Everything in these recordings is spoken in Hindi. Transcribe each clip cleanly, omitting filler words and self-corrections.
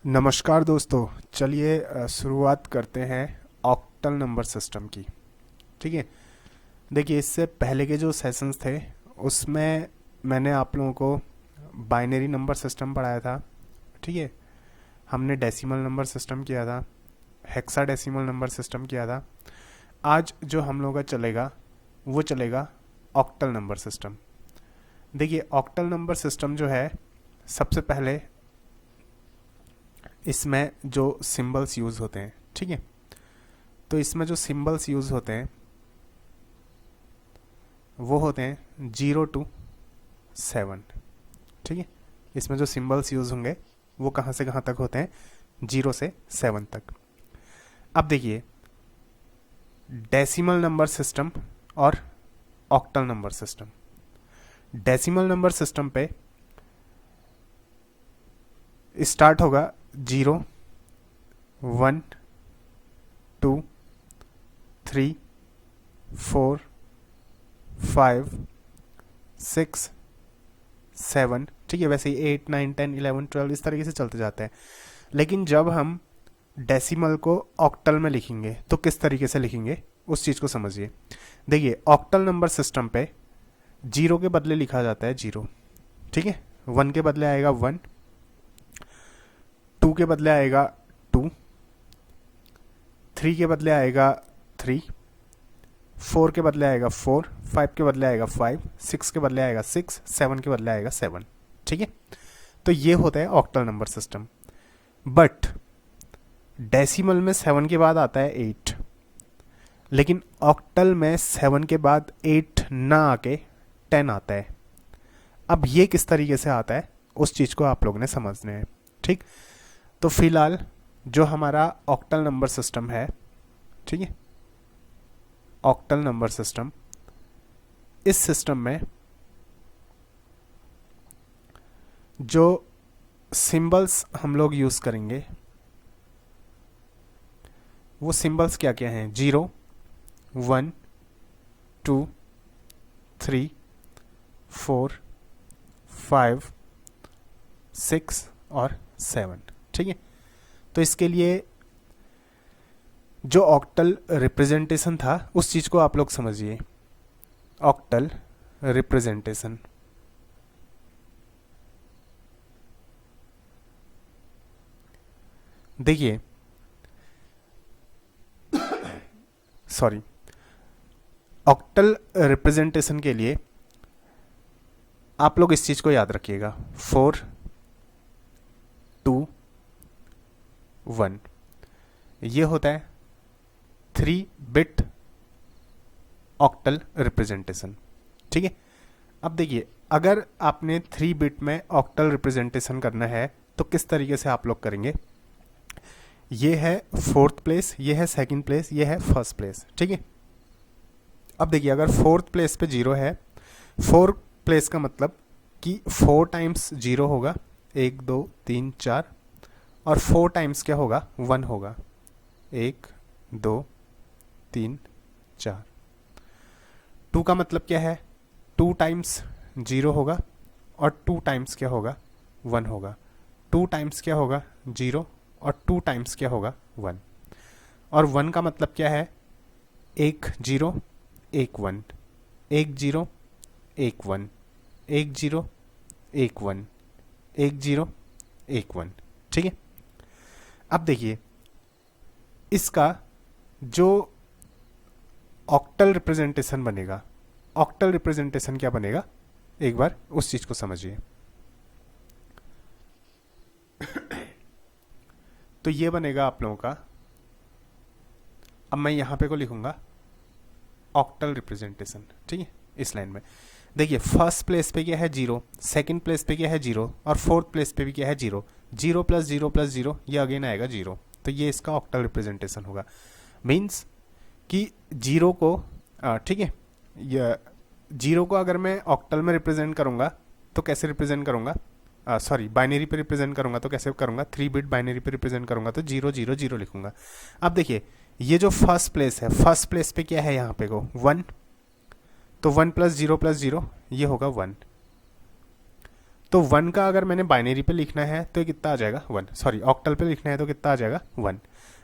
नमस्कार दोस्तों। चलिए शुरुआत करते हैं ऑक्टल नंबर सिस्टम की। ठीक है। देखिए, इससे पहले के जो सेशंस थे उसमें मैंने आप लोगों को बाइनरी नंबर सिस्टम पढ़ाया था। ठीक है। हमने डेसिमल नंबर सिस्टम किया था, हेक्साडेसिमल नंबर सिस्टम किया था। आज जो हम लोगों का चलेगा वो चलेगा ऑक्टल नंबर सिस्टम। देखिए, ऑक्टल नंबर सिस्टम जो है, सबसे पहले इसमें जो सिंबल्स यूज़ होते हैं, ठीक है, तो इसमें जो सिंबल्स यूज़ होते हैं वो होते हैं 0 to 7। ठीक है। इसमें जो सिंबल्स यूज़ होंगे वो कहाँ से कहाँ तक होते हैं, 0 से 7 तक। अब देखिए, डेसिमल नंबर सिस्टम और octal number system. Decimal number system पे स्टार्ट होगा 0, 1, 2, 3, 4, 5, 6, 7। ठीक है। वैसे ही 8, 9, 10, 11, 12 इस तरीके से चलते जाते हैं। लेकिन जब हम डेसिमल को ऑक्टल में लिखेंगे तो किस तरीके से लिखेंगे उस चीज़ को समझिए। देखिए, ऑक्टल नंबर सिस्टम पे 0 के बदले लिखा जाता है 0। ठीक है। 1 के बदले आएगा 1, 2 के बदले आएगा 2, 3 के बदले आएगा 3, 4 के बदले आएगा 4, 5 के बदले आएगा 5, 6 के बदले आएगा 6, 7 के बदले आएगा 7। ठीक है। तो ये होता है octal number system. But decimal में 7 के बाद आता है 8, लेकिन ऑक्टल में 7 के बाद 8 ना आके 10 आता है। अब ये किस तरीके से आता है उस चीज़ को आप लोगों ने समझना है। ठीक। तो फिलहाल जो हमारा ऑक्टल नंबर सिस्टम है, ठीक है, ऑक्टल नंबर सिस्टम, इस सिस्टम में जो सिंबल्स हम लोग यूज़ करेंगे वो सिंबल्स क्या क्या हैं, 0, 1, 2, 3, 4, 5, 6 और 7। ठीक है। तो इसके लिए जो ऑक्टल रिप्रेजेंटेशन था उस चीज़ को आप लोग समझिए। ऑक्टल रिप्रेजेंटेशन, देखिए, सॉरी, ऑक्टल रिप्रेजेंटेशन के लिए आप लोग इस चीज़ को याद रखिएगा, 4, 2, 1। ये होता है 3 बिट ऑक्टल रिप्रेजेंटेशन। ठीक है। अब देखिए, अगर आपने 3 बिट में ऑक्टल रिप्रेजेंटेशन करना है तो किस तरीके से आप लोग करेंगे। ये है 4th प्लेस, ये है 2nd प्लेस, ये है 1st प्लेस। ठीक है। अब देखिए, अगर 4th प्लेस पे 0 है, 4 प्लेस का मतलब कि 4 टाइम्स 0 होगा, 1, 2, 3, 4, और 4 टाइम्स क्या होगा, 1 होगा, 1, 2, 3, 4। 2 का मतलब क्या है, 2 टाइम्स 0 होगा और 2 टाइम्स क्या होगा, 1 होगा। 2 टाइम्स क्या होगा, 0, और 2 टाइम्स क्या होगा, 1। और 1 का मतलब क्या है, 1 0 1 1, 1 0 1 1, 1 0 1 1, 1 0 1 1। ठीक है। अब देखिए, इसका जो ऑक्टल रिप्रेजेंटेशन बनेगा, ऑक्टल रिप्रेजेंटेशन क्या बनेगा, एक बार उस चीज को समझिए। तो ये बनेगा आप लोगों का, अब मैं यहां पे को लिखूंगा ऑक्टल रिप्रेजेंटेशन। ठीक है। इस लाइन में देखिए, 1st प्लेस पे क्या है 0, 2nd प्लेस पे क्या है 0, और 4th प्लेस पे भी क्या है 0। 0 प्लस 0 प्लस 0, ये अगेन आएगा 0। तो ये इसका ऑक्टल रिप्रेजेंटेशन होगा। मीन्स कि 0 को, ठीक है, ये 0 को अगर मैं ऑक्टल में रिप्रेजेंट करूंगा तो कैसे रिप्रेजेंट करूंगा, सॉरी, बाइनरी पे रिप्रेजेंट करूंगा तो कैसे करूंगा, 3 बिट बाइनरी पे रिप्रेजेंट करूंगा तो 0 0 0 लिखूंगा। अब देखिए, ये जो 1st प्लेस है, 1st प्लेस पे क्या है यहाँ पे को 1, तो 1 प्लस 0 ये होगा 1। तो 1 का अगर मैंने बाइनरी पे लिखना है तो ये कितना आ जाएगा 1, सॉरी ऑक्टल पे लिखना है तो कितना आ जाएगा 1।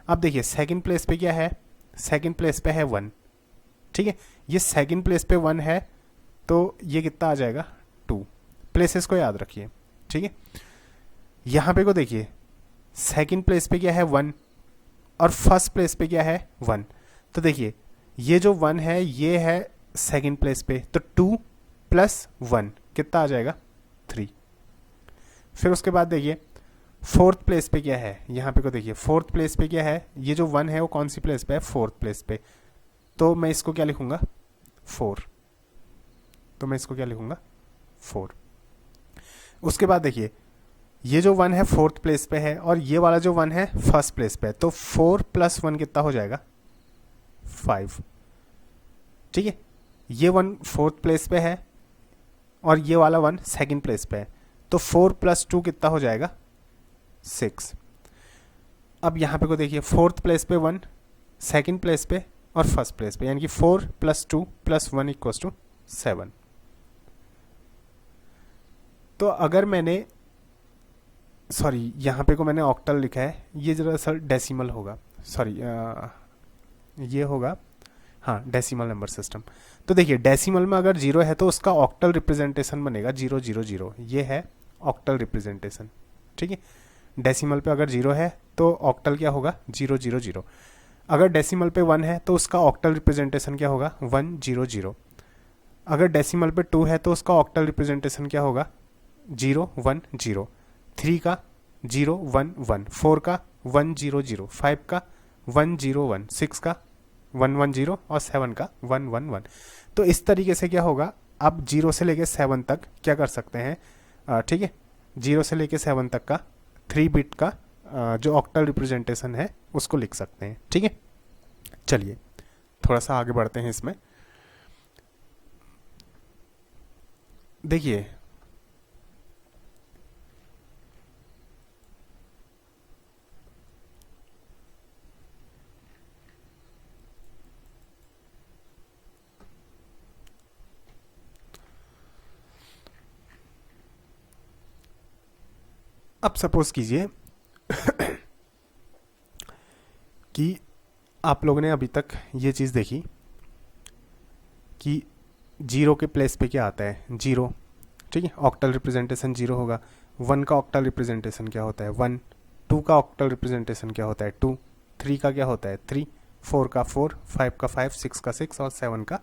अब देखिए सेकंड प्लेस पे क्या है, सेकंड प्लेस पे है 1, ठीक है, ये सेकंड प्लेस पे 1 है तो ये कितना आ जाएगा 2। प्लेसेस को याद रखिए, ठीक है। यहाँ पे को देखिए सेकंड प्लेस पे क्या है 1 और फर्स्ट प्लेस पे क्या है 1, तो देखिए ये जो 1 है ये है सेकंड प्लेस पे, तो 2 प्लस 1 कितना आ जाएगा 3। फिर उसके बाद देखिए फोर्थ प्लेस पे क्या है, यहाँ पे को देखिए फोर्थ प्लेस पे क्या है, ये जो 1 है वो कौन सी प्लेस पे है, फोर्थ प्लेस पे, तो मैं इसको क्या लिखूंगा 4, तो मैं इसको क्या लिखूंगा 4। उसके बाद देखिए ये जो 1 है फोर्थ प्लेस पे है और ये वाला जो 1 है फर्स्ट प्लेस पे है, तो 4 प्लस 1 कितना हो जाएगा 5, ठीक है। ये 1 फोर्थ प्लेस पे है और ये वाला 1 सेकंड प्लेस पे है, तो 4 प्लस 2 कितना हो जाएगा 6। अब यहाँ पे को देखिए फोर्थ प्लेस पे 1, सेकंड प्लेस पे और फर्स्ट प्लेस पे, यानी कि 4 प्लस 2 प्लस 1 इक्वल्स टू 7। तो अगर मैंने सॉरी यहाँ पे को मैंने ऑक्टल लिखा है, ये जरा सर डेसिमल होगा, सॉरी ये होगा हाँ डेसिमल नंबर सिस्टम। तो देखिए डेसिमल में अगर 0 है तो उसका ऑक्टल रिप्रेजेंटेशन बनेगा 0 0 0, ये है ऑक्टल रिप्रेजेंटेशन, ठीक है। डेसिमल पे अगर 0 है तो ऑक्टल क्या होगा 0 0 0। अगर डेसिमल पे 1 है तो उसका ऑक्टल रिप्रेजेंटेशन क्या होगा 1 0 0। अगर डेसिमल पे 2 है तो उसका ऑक्टल रिप्रेजेंटेशन क्या होगा 0 1 0, 3 का 0 1 1, 4 का 1 0 0, 5 का 1 0 1, 6 का 1 1 0 और 7 का 1 1 1। तो इस तरीके से क्या होगा, आप 0 से लेके 7 तक क्या कर सकते हैं, ठीक है, 0 से लेके 7 तक का 3 बिट का जो ऑक्टल रिप्रेजेंटेशन है उसको लिख सकते हैं, ठीक है। चलिए थोड़ा सा आगे बढ़ते हैं इसमें। देखिए अब सपोज कीजिए कि आप लोगों ने अभी तक ये चीज़ देखी कि 0 के प्लेस पे क्या आता है 0, ठीक है, ऑक्टल रिप्रेजेंटेशन 0 होगा। 1 का ऑक्टल रिप्रेजेंटेशन क्या होता है 1, 2 का ऑक्टल रिप्रेजेंटेशन क्या होता है 2, 3 का क्या होता है 3, 4 का 4, 5 का 5, 6 का 6 और 7 का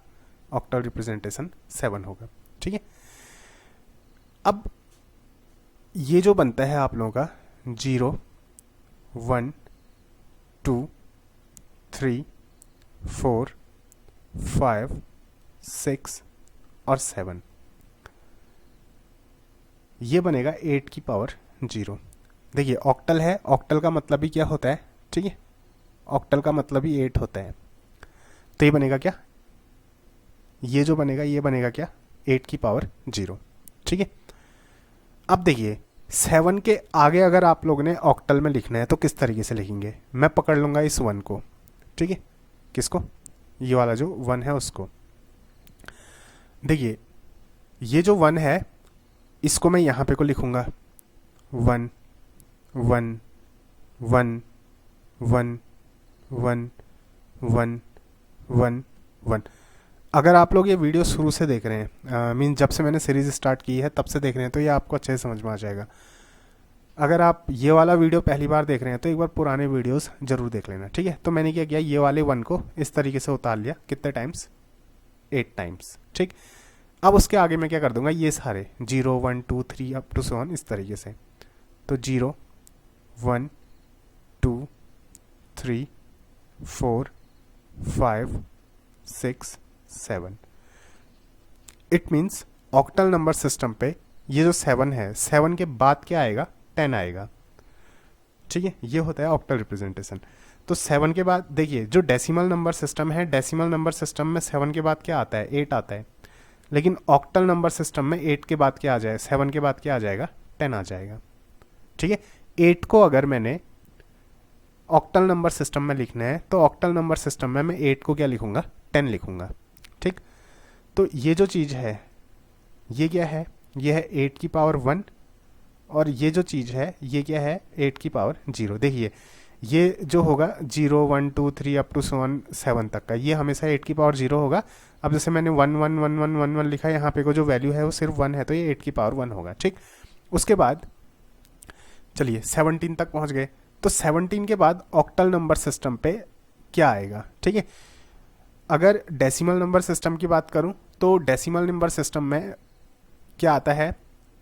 ऑक्टल रिप्रेजेंटेशन 7 होगा, ठीक है। अब ये जो बनता है आप लोगों का 0 1 2 3 4 5 6 और 7, ये बनेगा 8 की पावर 0। देखिए ऑक्टल है, ऑक्टल का मतलब ही क्या होता है, ठीक है, ऑक्टल का मतलब ही 8 होता है। तो ये बनेगा क्या, ये जो बनेगा ये बनेगा क्या 8 की पावर 0, ठीक है। अब देखिए 7 के आगे अगर आप लोगों ने ऑक्टल में लिखना है तो किस तरीके से लिखेंगे, मैं पकड़ लूँगा इस 1 को, ठीक है, किसको, ये वाला जो 1 है उसको। देखिए ये जो 1 है इसको मैं यहाँ पे को लिखूँगा 1 1 1 1 1 1 1 1। अगर आप लोग ये वीडियो शुरू से देख रहे हैं, मीन जब से मैंने सीरीज़ स्टार्ट की है तब से देख रहे हैं, तो ये आपको अच्छे से समझ में आ जाएगा। अगर आप ये वाला वीडियो पहली बार देख रहे हैं तो एक बार पुराने वीडियोस जरूर देख लेना, ठीक है। तो मैंने क्या किया, ये वाले 1 को इस तरीके से उतार लिया, कितने टाइम्स 8 टाइम्स, ठीक। अब उसके आगे मैं क्या कर दूंगा, ये सारे 0 1 2 3 अप टू 7 इस तरीके से, तो 0 1 2 3 4 5 6 7। It means octal number system पे ये जो 7 है, 7 के बाद क्या आएगा 10 आएगा, ठीक है, ये होता है ऑक्टल रिप्रेजेंटेशन। तो 7 के बाद देखिए जो डेसिमल नंबर सिस्टम है, डेसिमल नंबर सिस्टम में 7 के बाद क्या आता है 8 आता है, लेकिन ऑक्टल नंबर सिस्टम में 8 के बाद क्या आ जाए, 7 के बाद क्या आ जाएगा 10 आ जाएगा, ठीक है। 8 को अगर मैंने ऑक्टल नंबर सिस्टम में लिखना है तो ऑक्टल नंबर सिस्टम में मैं 8 को क्या लिखूंगा 10 लिखूंगा, ठीक। तो ये जो चीज़ है ये क्या है, ये है 8 की पावर 1 और ये जो चीज़ है ये क्या है, 8 की पावर 0। देखिए ये जो होगा 0 1 2 3 अप टू 7 तक का, ये हमेशा 8 की पावर 0 होगा। अब जैसे मैंने 1 1 1 1 1 1 लिखा है, यहाँ पे को जो वैल्यू है वो सिर्फ 1 है, तो ये 8 की पावर 1 होगा। ठीक, उसके बाद चलिए 17 तक पहुँच गए। तो 17 के बाद ऑक्टल नंबर सिस्टम पे क्या आएगा, ठीक है। अगर डेसिमल नंबर सिस्टम की बात करूं तो डेसिमल नंबर सिस्टम में क्या आता है,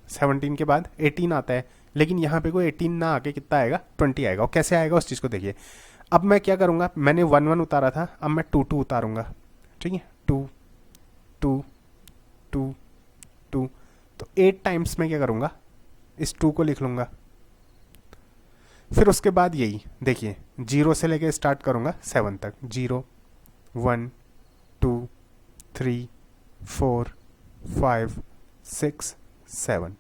17 के बाद 18 आता है, लेकिन यहाँ पे कोई 18 ना आके कितना आएगा, 20 आएगा। और कैसे आएगा उस चीज़ को देखिए। अब मैं क्या करूँगा, मैंने 1 1 उतारा था, अब मैं 2 2 उतारूँगा, ठीक है, 2 2 2 2। तो 8 टाइम्स में क्या करूँगा, इस 2 को लिख लूँगा। फिर उसके बाद यही देखिए 0 से लेके स्टार्ट करूँगा 7 तक, 0 1 2 3 4 5 6 7।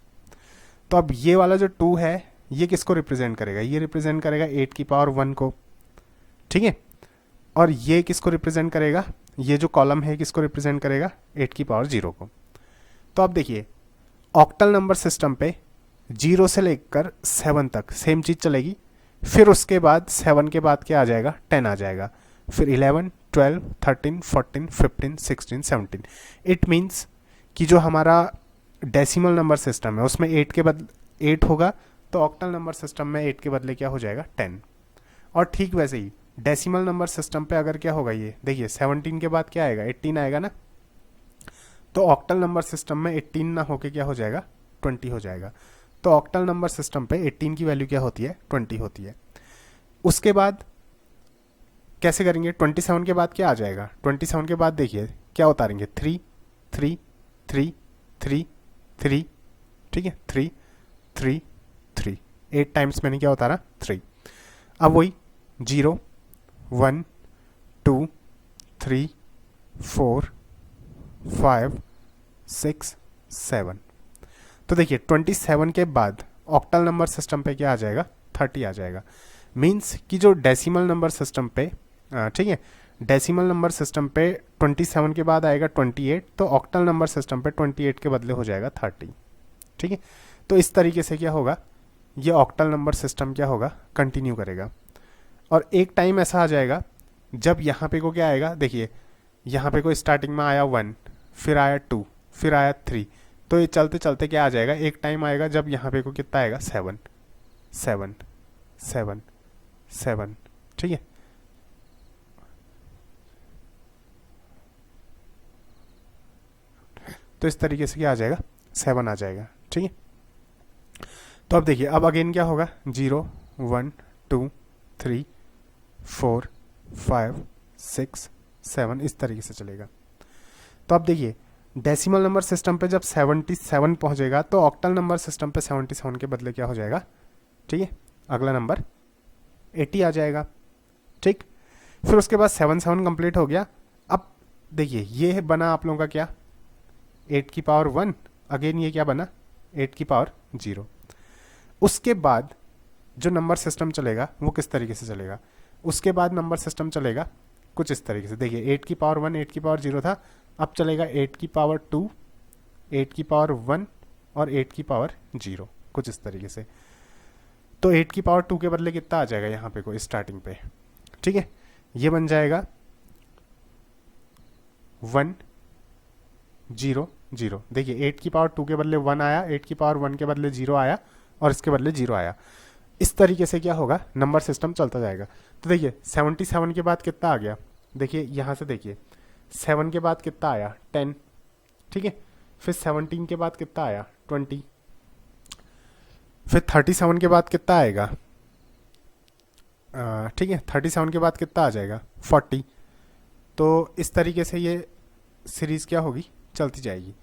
तो अब ये वाला जो 2 है ये किसको रिप्रेजेंट करेगा, ये रिप्रेजेंट करेगा 8 की पावर 1 को, ठीक है। और ये किसको रिप्रेजेंट करेगा, ये जो कॉलम है किसको रिप्रेजेंट करेगा, 8 की पावर 0 को। तो अब देखिए ऑक्टल नंबर सिस्टम पे 0 से लेकर 7 तक सेम चीज़ चलेगी। फिर उसके बाद 7 के बाद क्या आ जाएगा, 10 आ जाएगा। फिर 11 12 13 14 15 16 17। इट मीन्स कि जो हमारा डेसिमल नंबर सिस्टम है उसमें 8 के बदले 8 होगा, तो ऑक्टल नंबर सिस्टम में 8 के बदले क्या हो जाएगा, 10। और ठीक वैसे ही डेसिमल नंबर सिस्टम पे अगर क्या होगा, ये देखिए 17 के बाद क्या आएगा, 18 आएगा ना। तो ऑक्टल नंबर सिस्टम में 18 ना होके क्या हो जाएगा, 20 हो जाएगा। तो ऑक्टल नंबर सिस्टम पे 18 की वैल्यू क्या होती है, 20 होती है। उसके बाद कैसे करेंगे, 27 के बाद क्या आ जाएगा, 27 के बाद देखिए क्या उतारेंगे, 3 3 3 3 3, ठीक है, 3 3 3। 8 टाइम्स मैंने क्या उतारा, 3। अब वही 0 1 2 3 4 5 6 7। तो देखिए 27 के बाद ऑक्टल नंबर सिस्टम पे क्या आ जाएगा, 30 आ जाएगा। मीन्स कि जो डेसिमल नंबर सिस्टम पे, ठीक है, डेसिमल नंबर सिस्टम पे 27 के बाद आएगा 28, तो ऑक्टल नंबर सिस्टम पे 28 के बदले हो जाएगा 30, ठीक है। तो इस तरीके से क्या होगा, ये ऑक्टल नंबर सिस्टम क्या होगा, कंटिन्यू करेगा। और एक टाइम ऐसा आ जाएगा जब यहाँ पे को क्या आएगा, देखिए यहाँ पे को स्टार्टिंग में आया 1, फिर आया 2, फिर आया 3। तो ये चलते चलते क्या आ जाएगा, एक टाइम आएगा जब यहाँ पे को कितना आएगा, 7 7 7 7, ठीक है। तो इस तरीके से क्या आ जाएगा, 7 आ जाएगा, ठीक है। तो अब देखिए अब अगेन क्या होगा, 0 1 2 3 4 5 6 7, इस तरीके से चलेगा। तो अब देखिए डेसिमल नंबर सिस्टम पे जब 77 पहुंचेगा तो ऑक्टल नंबर सिस्टम पे 77 के बदले क्या हो जाएगा, ठीक है, अगला नंबर 80 आ जाएगा, ठीक। फिर उसके बाद 7 7 कंप्लीट हो गया। अब देखिए ये बना आप लोगों का क्या, 8 की पावर 1, अगेन ये क्या बना, 8 की पावर 0। उसके बाद जो नंबर सिस्टम चलेगा वो किस तरीके से चलेगा, उसके बाद नंबर सिस्टम चलेगा कुछ इस तरीके से। देखिए 8 की पावर 1 8 की पावर 0 था, अब चलेगा 8 की पावर 2 8 की पावर 1 और 8 की पावर 0, कुछ इस तरीके से। तो 8 की पावर 2 के बदले कितना आ जाएगा यहाँ पे को स्टार्टिंग पे, ठीक है, ये बन जाएगा 1 0 0। देखिए 8 की पावर 2 के बदले 1 आया, 8 की पावर 1 के बदले 0 आया और इसके बदले 0 आया। इस तरीके से क्या होगा, नंबर सिस्टम चलता जाएगा। तो देखिए 77 के बाद कितना आ गया, देखिए यहाँ से देखिए 7 के बाद कितना आया, 10, ठीक है। फिर 17 के बाद कितना आया, 20। फिर 37 के बाद कितना आएगा, ठीक है, 37 के बाद कितना आ जाएगा, 40। तो इस तरीके से ये सीरीज़ क्या होगी, चलती जाएगी।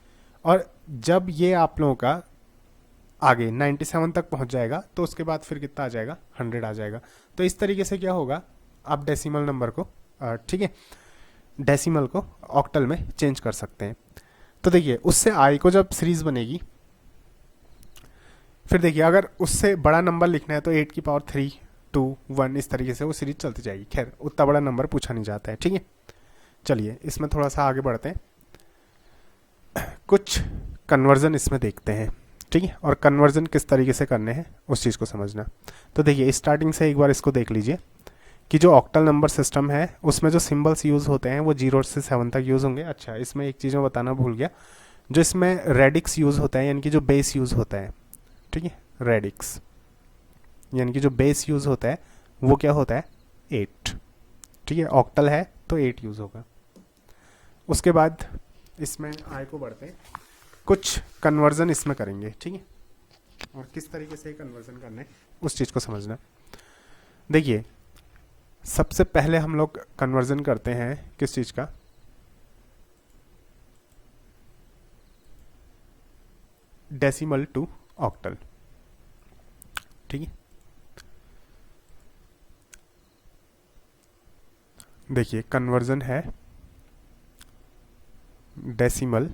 और जब ये आप लोगों का आगे 97 तक पहुंच जाएगा तो उसके बाद फिर कितना आ जाएगा, 100 आ जाएगा। तो इस तरीके से क्या होगा, आप डेसिमल नंबर को, ठीक है, डेसिमल को ऑक्टल में चेंज कर सकते हैं। तो देखिए उससे आई को जब सीरीज बनेगी, फिर देखिए अगर उससे बड़ा नंबर लिखना है तो 8 की पावर 3 2 1, इस तरीके से वो सीरीज चलती जाएगी। खैर उतना बड़ा नंबर पूछा नहीं जाता है, ठीक है। चलिए इसमें थोड़ा सा आगे बढ़ते हैं, कुछ कन्वर्जन इसमें देखते हैं। ठीक है, और कन्वर्जन किस तरीके से करने हैं उस चीज़ को समझना। तो देखिए स्टार्टिंग से एक बार इसको देख लीजिए कि जो ऑक्टल नंबर सिस्टम है उसमें जो सिंबल्स यूज़ होते हैं वो 0 से 7 तक यूज़ होंगे। अच्छा, इसमें एक चीज़ मैं बताना भूल गया, जो इसमें रेडिक्स यूज़ होता है यानी कि जो बेस यूज़ होता है, ठीक है, रेडिक्स यानी कि जो बेस यूज़ होता है वो क्या होता है 8, ठीक है, ऑक्टल है तो 8 यूज़ होगा। उसके बाद इसमें आय को बढ़ते हैं, कुछ कन्वर्जन इसमें करेंगे, ठीक है, और किस तरीके से कन्वर्जन करना है उस चीज़ को समझना। देखिए सबसे पहले हम लोग कन्वर्जन करते हैं किस चीज़ का, डेसिमल टू ऑक्टल, ठीक है। देखिए कन्वर्जन है डेसिमल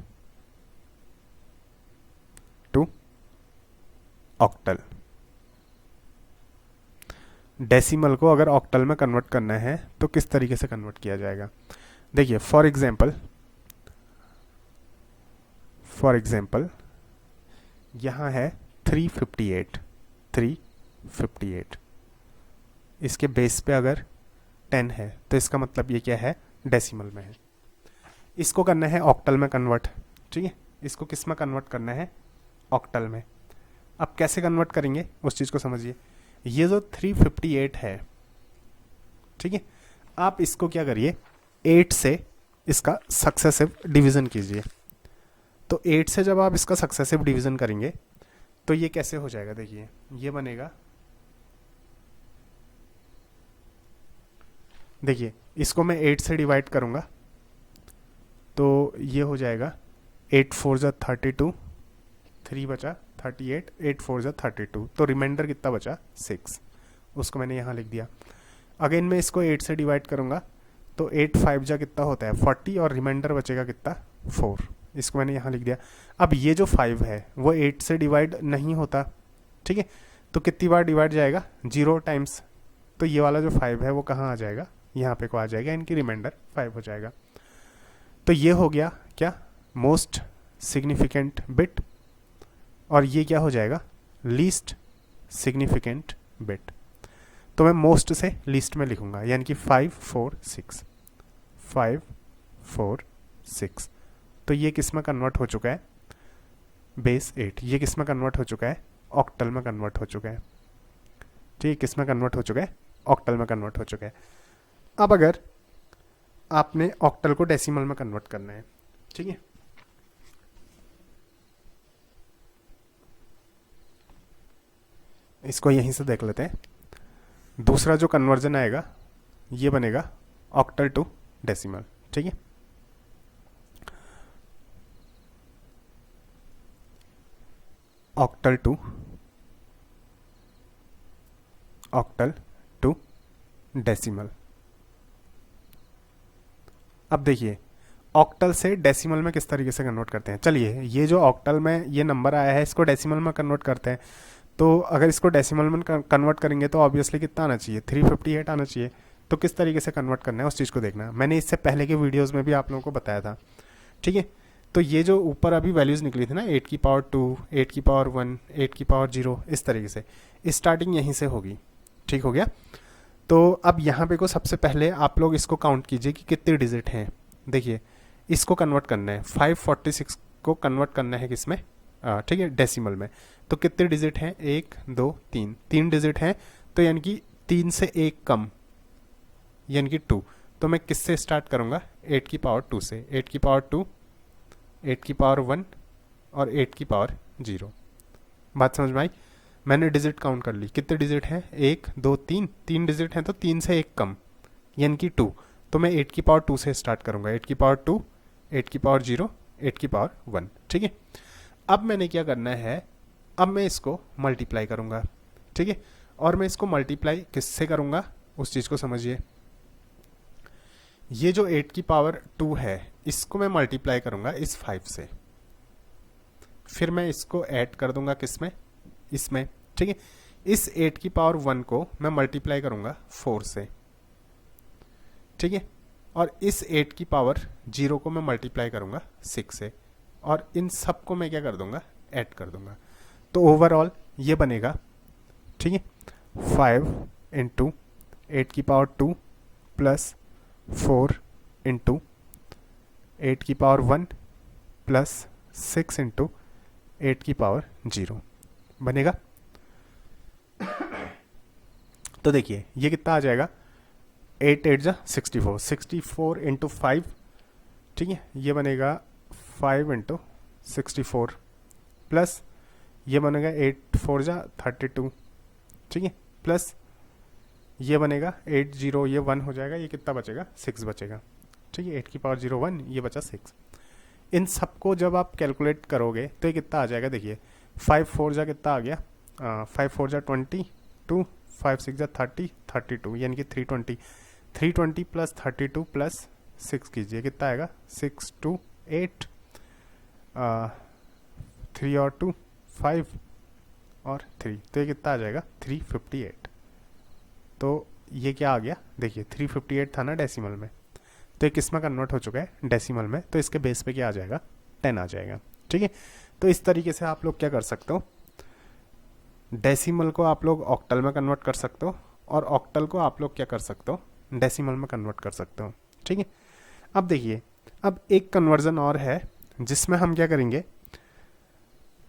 टू ऑक्टल। डेसिमल को अगर ऑक्टल में कन्वर्ट करना है तो किस तरीके से कन्वर्ट किया जाएगा। देखिए फॉर एग्जांपल यहाँ है 358, इसके बेस पे अगर 10 है तो इसका मतलब ये क्या है, डेसिमल में है। इसको करना है ऑक्टल में कन्वर्ट, ठीक है, इसको किस में कन्वर्ट करना है, ऑक्टल में। अब कैसे कन्वर्ट करेंगे उस चीज़ को समझिए। ये जो 358 है, ठीक है, आप इसको क्या करिए 8 से इसका सक्सेसिव डिवीज़न कीजिए। तो 8 से जब आप इसका सक्सेसिव डिवीज़न करेंगे तो ये कैसे हो जाएगा, देखिए ये बनेगा, देखिए इसको मैं 8 से डिवाइड करूँगा तो ये हो जाएगा 8 4 जा 32, 3 बचा 38, 8 4 जा 32, तो रिमाइंडर कितना बचा 6, उसको मैंने यहाँ लिख दिया। अगेन मैं इसको 8 से डिवाइड करूँगा तो 8 5 जा कितना होता है 40, और रिमाइंडर बचेगा कितना 4, इसको मैंने यहाँ लिख दिया। अब ये जो 5 है वो 8 से डिवाइड नहीं होता, ठीक है, तो कितनी बार डिवाइड जाएगा 0 टाइम्स, तो ये वाला जो 5 है वो कहाँ आ जाएगा, यहाँ पे को आ जाएगा, इनकी रिमाइंडर 5 हो जाएगा। तो ये हो गया क्या, मोस्ट सिग्निफिकेंट बिट, और ये क्या हो जाएगा, लीस्ट सिग्निफिकेंट बिट। तो मैं मोस्ट से लीस्ट में लिखूंगा, यानी कि 5 4 6। तो ये किस में कन्वर्ट हो चुका है, बेस 8। ये किस में कन्वर्ट हो चुका है, ऑक्टल में कन्वर्ट हो चुका है, ठीक, किस में कन्वर्ट हो चुका है, ऑक्टल में कन्वर्ट हो चुका है। अब अगर आपने ऑक्टल को डेसिमल में कन्वर्ट करना है, ठीक है, इसको यहीं से देख लेते हैं। दूसरा जो कन्वर्जन आएगा ये बनेगा ऑक्टल टू डेसिमल, ठीक है। Octal to decimal. अब देखिए ऑक्टल से डेसिमल में किस तरीके से कन्वर्ट करते हैं। चलिए ये जो ऑक्टल में ये नंबर आया है इसको डेसिमल में कन्वर्ट करते हैं। तो अगर इसको डेसिमल में कन्वर्ट करेंगे तो ऑब्वियसली कितना आना चाहिए, 358 आना चाहिए। तो किस तरीके से कन्वर्ट करना है उस चीज़ को देखना, मैंने इससे पहले के वीडियोज़ में भी आप लोगों को बताया था, ठीक है। तो ये जो ऊपर अभी वैल्यूज़ निकली थी ना, 8 की पावर 2, 8 की पावर 1, 8 की पावर 0, इस तरीके से स्टार्टिंग यहीं से होगी, ठीक हो गया। तो अब यहाँ पे को सबसे पहले आप लोग इसको काउंट कीजिए कि कितने डिजिट हैं। देखिए इसको कन्वर्ट करना है, 546 को कन्वर्ट करना है किसमें, ठीक है, डेसिमल में। तो कितने डिजिट हैं, 1 2 3, 3 डिजिट हैं, तो यानी कि 3 से 1 कम, यानी कि 2। तो मैं किससे स्टार्ट करूँगा, 8 की पावर 2 से, 8 की पावर 2, 8 की पावर 1 और 8 की पावर 0। बात समझ में आई। मैंने डिजिट काउंट कर ली, कितने डिजिट हैं, 1 2 3, 3 डिजिट हैं, तो 3 से 1 कम यानी कि 2। तो मैं 8 की पावर 2 से स्टार्ट करूँगा, 8 की पावर 2, 8 की पावर 0, 8 की पावर 1, ठीक है। अब मैंने क्या करना है, अब मैं इसको मल्टीप्लाई करूँगा, ठीक है, और मैं इसको मल्टीप्लाई किससे करूँगा उस चीज़ को समझिए। ये जो 8 की पावर 2 है इसको मैं मल्टीप्लाई करूँगा इस 5 से, फिर मैं इसको ऐड कर दूंगा किसमें, इसमें, ठीक है। इस 8 की पावर 1 को मैं मल्टीप्लाई करूँगा 4 से, ठीक है, और इस 8 की पावर 0 को मैं मल्टीप्लाई करूँगा 6 से, और इन सब को मैं क्या कर दूंगा, ऐड कर दूंगा। तो ओवरऑल ये बनेगा, ठीक है, 5 इंटू 8 की पावर 2 प्लस 4 इंटू 8 की पावर 1 प्लस 6 इंटू 8 की पावर 0 बनेगा। तो देखिए ये कितना आ जाएगा, 8 8 जा 64, 64 इंटू 5, ठीक है, ये बनेगा 5 इंटू 64 प्लस ये बनेगा 8 4 जा 32, ठीक है, प्लस ये बनेगा 8 0, ये 1 हो जाएगा, ये कितना बचेगा, 6 बचेगा, ठीक है, 8 की पावर 0 1, ये बचा 6। इन सबको जब आप कैलकुलेट करोगे तो ये कितना आ जाएगा, देखिए 5 4 जा कितना आ गया, 5 4 जा 22, 5 6 जा 30, 32 यानी कि 320, 320 प्लस 32 प्लस 6 कीजिए कितना आएगा, 6 2 8, 3 और 2 5 और 3, तो ये कितना आ जाएगा 358। तो ये क्या आ गया, देखिए 358 था ना डेसिमल में, तो ये किस में कन्वर्ट हो चुका है, डेसिमल में, तो इसके बेस पे क्या आ जाएगा, 10 आ जाएगा, ठीक है। तो इस तरीके से आप लोग क्या कर सकते हो, डेसिमल को आप लोग ऑक्टल में कन्वर्ट कर सकते हो और ऑक्टल को आप लोग क्या कर सकते हो, डेसिमल में कन्वर्ट कर सकते हो, ठीक है। अब देखिए, अब एक कन्वर्जन और है जिसमें हम क्या करेंगे,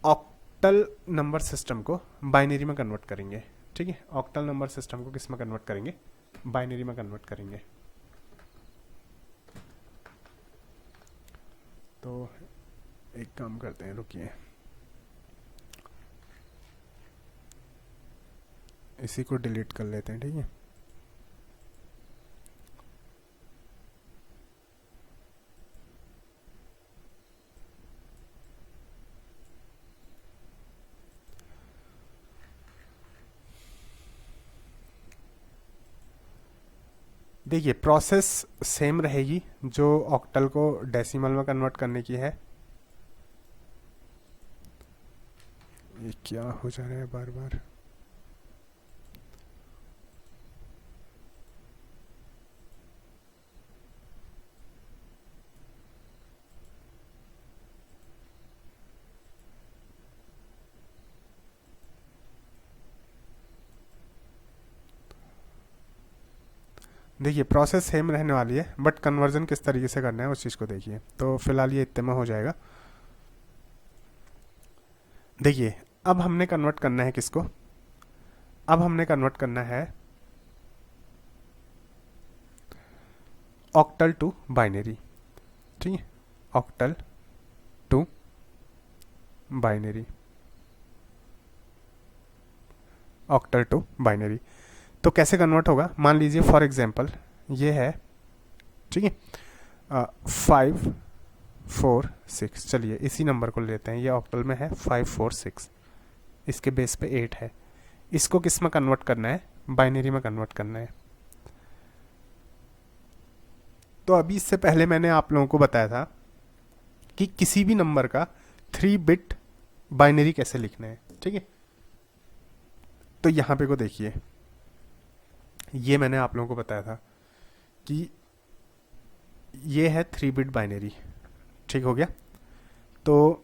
ऑक्टल नंबर सिस्टम को बाइनरी में कन्वर्ट करेंगे, ठीक है। ऑक्टल नंबर सिस्टम को किस में कन्वर्ट करेंगे, बाइनरी में कन्वर्ट करेंगे। तो एक काम करते हैं, रुकिए, इसी को डिलीट कर लेते हैं, ठीक है। देखिए प्रोसेस सेम रहेगी जो ऑक्टल को डेसिमल में कन्वर्ट करने की है। ये क्या हो जा रहा है बार बार, देखिए प्रोसेस सेम रहने वाली है बट कन्वर्जन किस तरीके से करना है उस चीज़ को देखिए। तो फिलहाल ये इतने में हो जाएगा। देखिए अब हमने कन्वर्ट करना है किसको, अब हमने कन्वर्ट करना है ऑक्टल टू बाइनरी, ठीक है, octal to binary, octal to binary. तो कैसे कन्वर्ट होगा, मान लीजिए फॉर एग्जांपल ये है, ठीक है, 5 4 6, चलिए इसी नंबर को लेते हैं, ये ऑक्टल में है 5 4 6, इसके बेस पे 8 है, इसको किस में कन्वर्ट करना है, बाइनरी में कन्वर्ट करना है। तो अभी इससे पहले मैंने आप लोगों को बताया था कि किसी भी नंबर का 3 बिट बाइनरी कैसे लिखना है, ठीक है। तो यहाँ पे को देखिए, ये मैंने आप लोगों को बताया था कि ये है 3 बिट बाइनरी, ठीक हो गया। तो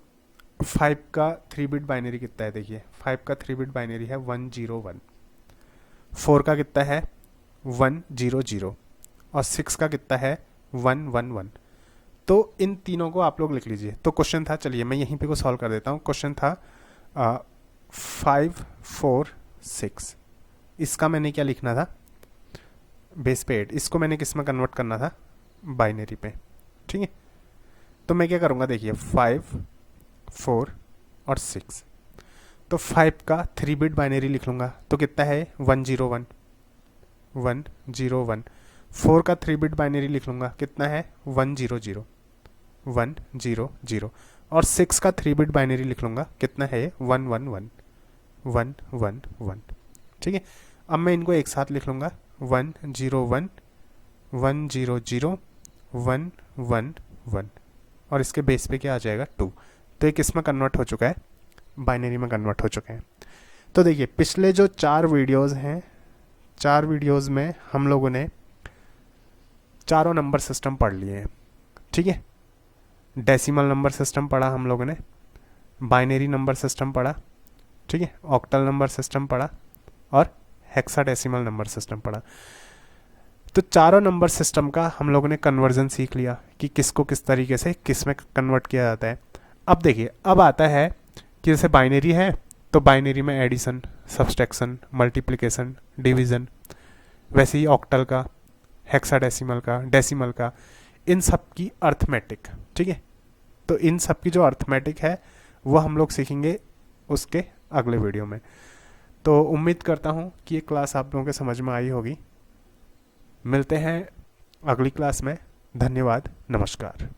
5 का 3 बिट बाइनरी कितना है, देखिए 5 का 3 बिट बाइनरी है 101, 4 का कितना है 100 और 6 का कितना है 111। तो इन तीनों को आप लोग लिख लीजिए। तो क्वेश्चन था, चलिए मैं यहीं पे को सॉल्व कर देता हूँ। क्वेश्चन था 5 4 6, इसका मैंने क्या लिखना था, बेस पे 8, इसको मैंने किस में कन्वर्ट करना था, बाइनरी पे, ठीक है। तो मैं क्या करूँगा, देखिए 5 4 और 6, तो 5 का 3 बिट बाइनरी लिख लूँगा, तो कितना है 101 101। 4 का 3 बिट बाइनरी लिख लूँगा, कितना है 100 100। और 6 का 3 बिट बाइनरी लिख लूँगा, कितना है 111 111, ठीक है। अब मैं इनको एक साथ लिख लूँगा 101 100 111 और इसके बेस पे क्या आ जाएगा 2। तो ये किस में कन्वर्ट हो चुका है, बाइनरी में कन्वर्ट हो चुके हैं। तो देखिए पिछले जो 4 वीडियोस हैं, 4 वीडियोस में हम लोगों ने चारों नंबर सिस्टम पढ़ लिए हैं, ठीक है। डेसिमल नंबर सिस्टम पढ़ा हम लोगों ने, बाइनरी नंबर सिस्टम पढ़ा ठीक है, ऑक्टल नंबर सिस्टम पढ़ा और हेक्साडेसिमल नंबर सिस्टम पढ़ा। तो चारों नंबर सिस्टम का हम लोगों ने कन्वर्जन सीख लिया कि किसको किस तरीके से किस में कन्वर्ट किया जाता है। अब देखिए, अब आता है कि जैसे बाइनरी है तो बाइनरी में एडिशन, सब्सट्रैक्शन, मल्टीप्लिकेशन, डिवीज़न, वैसे ही ऑक्टल का, हेक्साडेसिमल का, डेसिमल का, इन सब की अर्थमेटिक। ठीक है, तो इन सब की जो अर्थमेटिक है वो हम लोग सीखेंगे उसके अगले वीडियो में। तो उम्मीद करता हूँ कि ये क्लास आप लोगों के समझ में आई होगी। मिलते हैं अगली क्लास में। धन्यवाद, नमस्कार।